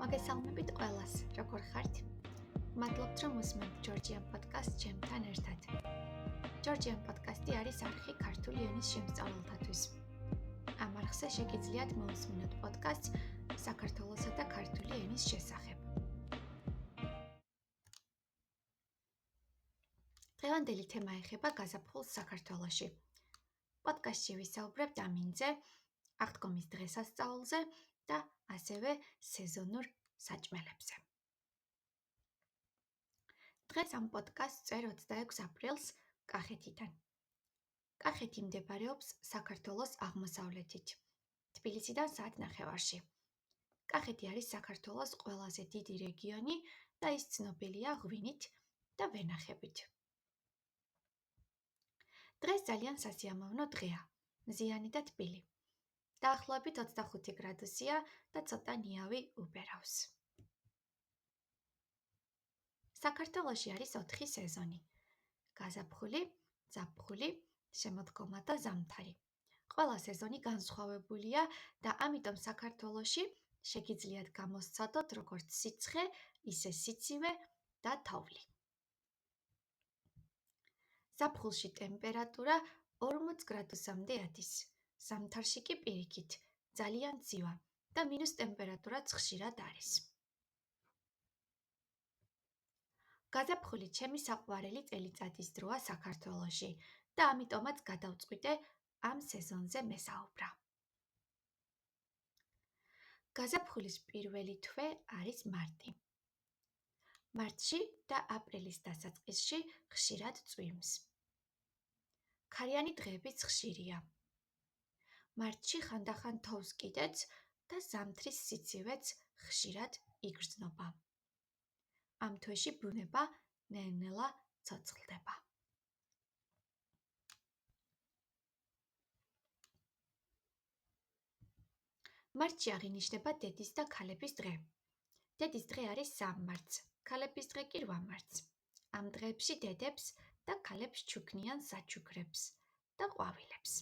მოგესალმებით ყველას, როგორ ხართ? მადლობთ, რომ უსმენთ ჯორჯიან პოდკასტს ჩემთან ერთად. ჯორჯიან პოდკასტი არის არხი ქართული ენის შემსწავლელთათვის. ამ არხზე შეგიძლიათ მოусმინოთ პოდკასტს საქართველოსა და ქართული ენის შესახებ. დღევანდელი თემა ეხება გაზაფხულს საქართველოში. პოდკასტში ვისაუბრებთ ამ ინზე, აღდგომის დღესასწაულზე და ასევე სეზონურ საჭმელებზე. დღეს ამ პოდკასტს წერ 26 აპრილს კახეთიდან. კახეთი მდებარეობს საქართველოს აღმოსავლეთით, თბილისიდან საათნახევარში. კახეთი არის საქართველოს ყველაზე დიდი რეგიონი და ის ცნობილია ღვინით და ვენახებით. დღეს ძალიან სასიამოვნო დღეა, მზიანი და თბილი. დაახლოებით 25 გრადუსია და ცოტა ნიავი უბერავს. საქართველოში არის 4 სეზონი: გაზაფხული, ზაფხული, შემოდგომა და ზამთარი. ყველა სეზონი განსხვავებულია და ამიტომ საქართველოში შეგიძლიათ გამოსცადოთ როგორც სიცხე, ისე სიცივე და თოვლი. ზაფხულში ტემპერატურა 40 გრადუსამდე ადის, ზამთარში კი პირიქით, ძალიან ცივა და მინუს ტემპერატურაც ხშირად არის. გაზაფხული ჩემი საყვარელი წელიწადის დროა საქართველოში და ამიტომაც გადავწყვიტე ამ სეზონზე მესაუბრა. გაზაფხულის პირველი თვე არის მარტი. მარტში და აპრილის დასაწყისში ხშირად წვიმს. ქარიანი დღეებიც ხშირია. მარტში ხანდახან თოვს კიდეც და ზამთრის სიცივეც ხშირად იგრძნობა. ამ თვეში ბუნება ნელ-ნელა ცოცხლდება. მარტში აღინიშნება დედის და ქალების დღე. დედის დღე არის 3 მარტს, ქალების დღე კი 8 მარტს. ამ დღეებში დედებს და ქალებს ჩუქნიან საჩუქრებს და ყვავილებს.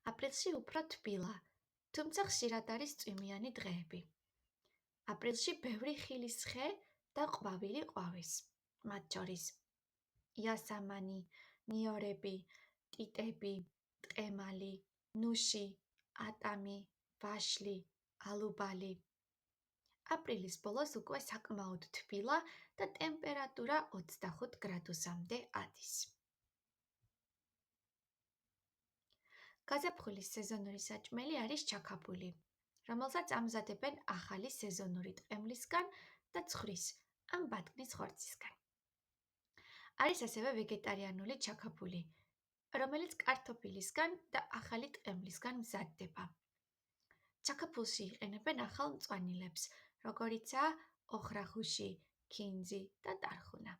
აპრილში უფრო თბილა, თუმცა ხშირად არის წვიმიანი დღეები. აპრილში ბევრი ხილის ხე და ყვავილი ყვავის, მათ შორის იასამანი, ნიორები, ტიტები, ტყემალი, ნუში, ატამი, ვაშლი, ალუბალი. აპრილის ბოლოს უკვე საკმაოდ თბილა და ტემპერატურა 25 გრადუსამდე ადის. გაზაფხულის სეზონური საჭმელი არის ჩაქაფული, რომელსაც ამზადებენ ახალი სეზონური ტყემლისგან და ცხვრის ან ბატკნის ხორცისგან. არის ასევე ვეგეტარიანული ჩაქაფული, რომელიც კარტოფილისგან და ახალი ტყემლისგან მზადდება. ჩაქაფულში იყენებენ ახალ მწვანილებს, როგორიცაა ოხრახუში, ქინძი და ტარხუნა.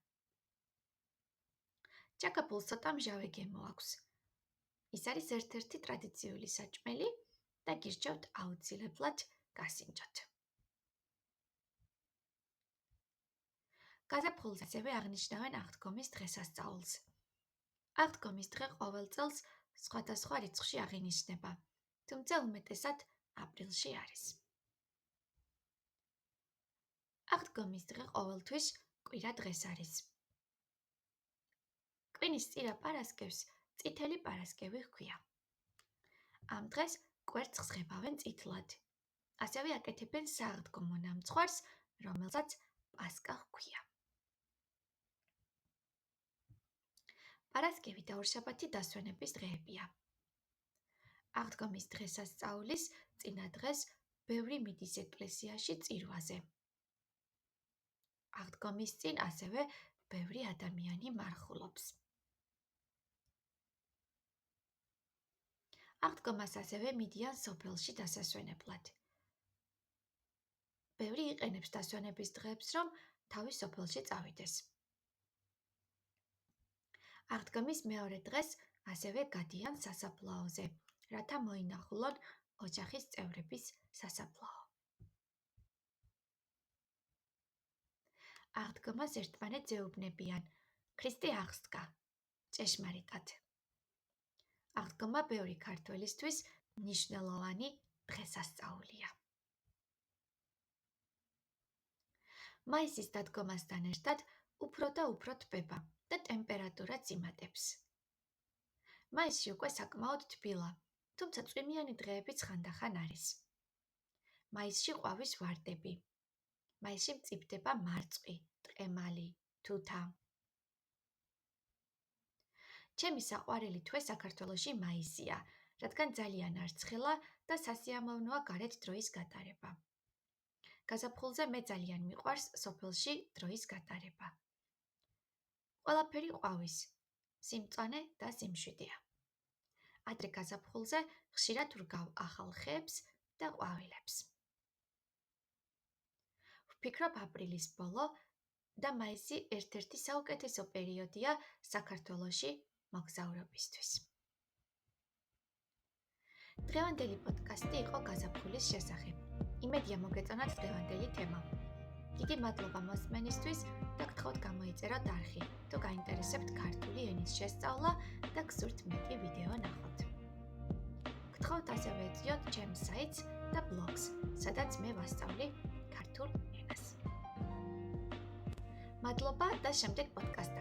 ჩაქაფულს ცოტა მჟავე გემო აქვს. ის არის ერთ-ერთი ტრადიციული საჭმელი და გირჩევთ აუცილებლად გასინჯოთ. გაზაფხულს ასევე აღნიშნავენ აღდგომის დღესასწაულს. აღდგომის დღე ყოველ წელს სხვადასხვა რიცხვში აღინიშნება, თუმცა უმეტესად აპრილში არის. აღდგომის დღე ყოველთვის კვირა დღეს არის. კვინის წირა პარასკევს წითელი პარასკევი ჰქვია. ამ დღეს კვერცხს ღებავენ წითლად. ასევე აკეთებენ სააღდგომო ნამცხვარს, რომელსაც პასკა ჰქვია. პარასკევი და ორშაბათი დასვენების დღეებია. აღდგომის დღესასწაულის წინა დღეს ბევრი მიდის ეკლესიაში წირვაზე. აღდგომის წინ ასევე ბევრი ადამიანი მარხულობს. აღდგომას ასევე მიდიან სოფელში დასასვენებლად. ბევრი იყენებს დასვენების დღეებს, რომ თავის სოფელში წავიდეს. აღდგომის მეორე დღეს ასევე გადიან სასაფლაოზე, რათა მოინახულონ ოჯახის წევრების სასაფლაო. აღდგომას ერთმანეთს ეუბნებიან ქრისტე აღსდგა, ჭეშმარიტად. აღდგომა ბევრი ქართველისთვის მნიშვნელოვანი დღესასწაულია. მაისის დადგომასთან ერთად უფრო და უფრო თბება და ტემპერატურაც იმატებს. მაისში უკვე საკმაოდ თბილა, თუმცა წვიმიანი დღეებიც ხანდახან არის. მაისში ყვავის ვარდები. მაისში მწიფდება მარწყვი, ტყემალი, თუთა. ჩემი საყვარელი თვე საქართველოში მაისია, რადგან ძალიან არცხელა და სასიამოვნოა გარეთ დროის გატარება. გაზაფხულზე მე ძალიან მიყვარს სოფელში დროის გატარება. ყველაფერი ყვავის, სიმწვანე და სიმშვიდეა. ადრე გაზაფხულზე ხშირად ვრგავ ახალ ხეებს და ყვავილებს. ვფიქრობ აპრილის ბოლო და მაისი ერთ-ერთი საუკეთესო პერიოდია საქართველოში მოგზაურობისთვის. დღევანდელი პოდკასტი იყო გაზაფხულის შესახებ. იმედია მოგეწონათ დღევანდელი თემა. დიდი მადლობა მოსმენისთვის და გთხოვთ გამოიწეროთ არხი, თუ გაინტერესებთ ქართული ენის შესწავლა და გსურთ მეტი ვიდეო ნახოთ. გთხოვთ ასევე ეწვიოთ ჩემს საიტს და ბლოგს, სადაც მე ვასწავლი ქართულ ენას. მადლობა და შემდეგ პოდკასტ